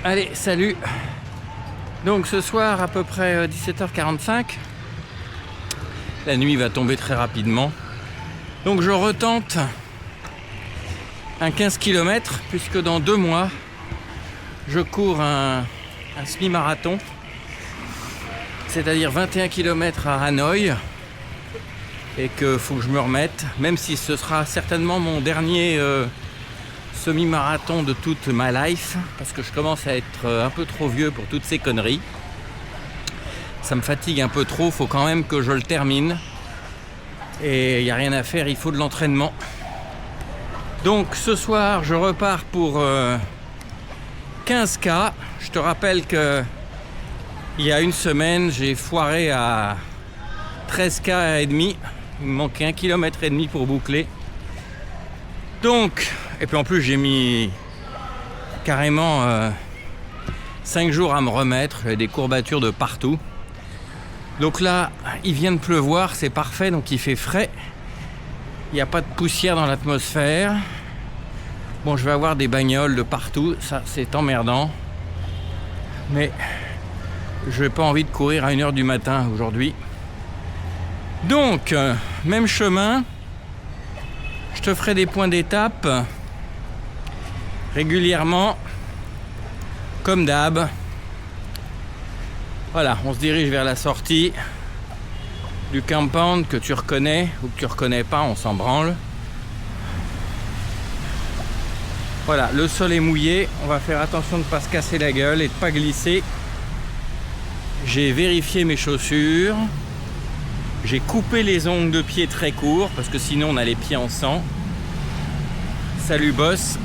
Allez, salut. Donc ce soir à peu près 17h45, la nuit va tomber très rapidement. Donc je retente un 15 km puisque dans 2 mois, je cours un semi-marathon, c'est-à-dire 21 km à Hanoï, et que faut que je me remette, même si ce sera certainement mon dernier semi-marathon de toute ma life, parce que je commence à être un peu trop vieux pour toutes ces conneries. Ça me fatigue un peu trop, faut quand même que je le termine. Et il n'y a rien à faire, il faut de l'entraînement. Donc ce soir, je repars pour 15K. Je te rappelle que il y a une semaine, j'ai foiré à 13K et demi. Il me manquait 1,5 km pour boucler. Donc, et puis en plus j'ai mis carrément 5 jours à me remettre, j'avais des courbatures de partout. Donc là, il vient de pleuvoir, c'est parfait, donc il fait frais. Il n'y a pas de poussière dans l'atmosphère. Bon, je vais avoir des bagnoles de partout, ça c'est emmerdant. Mais je n'ai pas envie de courir à 1h du matin aujourd'hui. Donc, même chemin. Je te ferai des points d'étape régulièrement, comme d'hab. Voilà, on se dirige vers la sortie du compound que tu reconnais ou que tu reconnais pas, on s'en branle. Voilà, le sol est mouillé, on va faire attention de ne pas se casser la gueule et de ne pas glisser. J'ai vérifié mes chaussures. J'ai coupé les ongles de pied très courts parce que sinon on a les pieds en sang. Salut boss.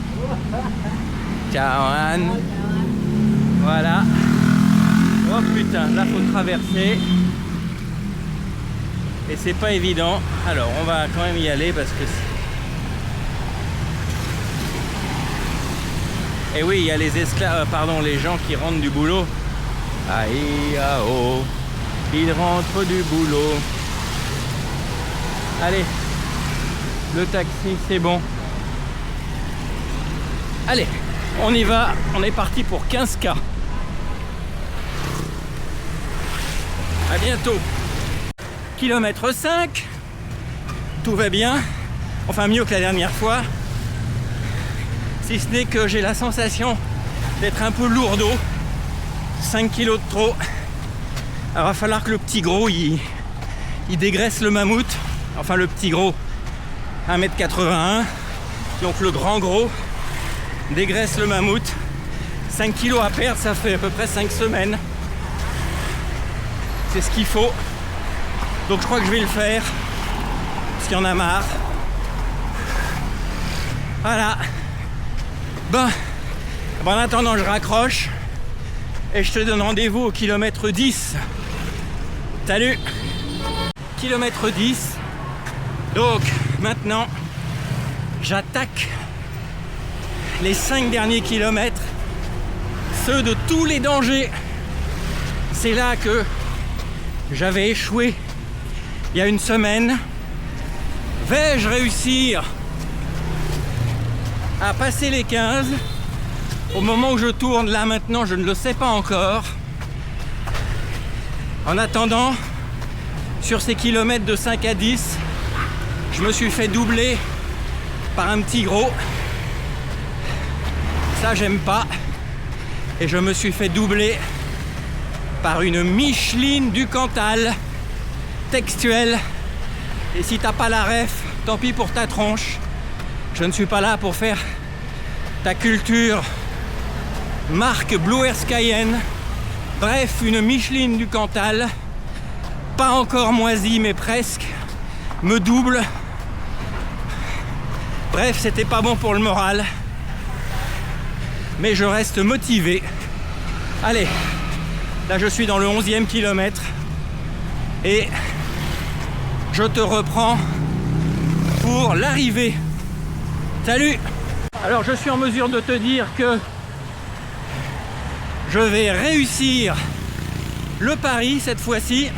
Ciao Anne. Voilà. Oh putain, là faut traverser. Et c'est pas évident. Alors on va quand même y aller parce que... Et oui, il y a les esclaves, les gens qui rentrent du boulot. Aïe, ah, oh. Ils rentrent du boulot. Allez, le taxi, c'est bon. Allez, on y va. On est parti pour 15K. À bientôt. Kilomètre 5. Tout va bien. Enfin, mieux que la dernière fois. Si ce n'est que j'ai la sensation d'être un peu lourdeau. 5 kilos de trop. Alors, il va falloir que le petit gros, il dégraisse le mammouth. Enfin le petit gros, 1m81, donc le grand gros dégraisse le mammouth. 5 kilos à perdre, ça fait à peu près 5 semaines. C'est ce qu'il faut. Donc je crois que je vais le faire, parce qu'il y en a marre. Voilà. Bon, en attendant je raccroche, et je te donne rendez-vous au kilomètre 10. Salut. Kilomètre 10. Donc maintenant, j'attaque les 5 derniers kilomètres, ceux de tous les dangers. C'est là que j'avais échoué il y a une semaine. Vais-je réussir à passer les 15 au moment où je tourne? Là maintenant, je ne le sais pas encore. En attendant, sur ces kilomètres de 5 à 10, je me suis fait doubler par un petit gros. Ça, j'aime pas. Et je me suis fait doubler par une Micheline du Cantal textuelle. Et si t'as pas la ref, tant pis pour ta tronche. Je ne suis pas là pour faire ta culture marque Blue Air Cayenne. Bref, une Micheline du Cantal, pas encore moisie mais presque, me double. Bref, c'était pas bon pour le moral. Mais je reste motivé. Allez, là je suis dans le 11e kilomètre. Et je te reprends pour l'arrivée. Salut! Alors je suis en mesure de te dire que je vais réussir le pari cette fois-ci.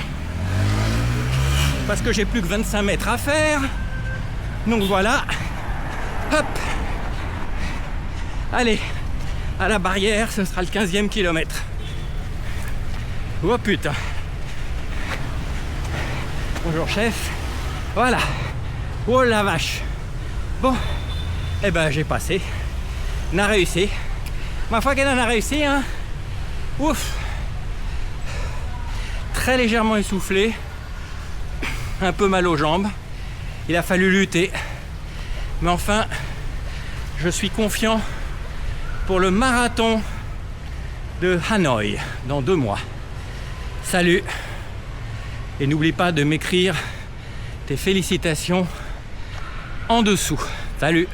Parce que j'ai plus que 25 mètres à faire. Donc voilà. Hop. Allez, À la barrière, ce sera le 15e kilomètre. Oh putain. Bonjour chef. Voilà. Oh la vache. Bon. Eh ben j'ai passé. On a réussi. Ma foi qu'elle en a réussi, hein. Ouf. Très légèrement essoufflé. Un peu mal aux jambes. Il a fallu lutter. Mais enfin, je suis confiant pour le marathon de Hanoï dans 2 mois. Salut. Et n'oublie pas de m'écrire tes félicitations en dessous. Salut.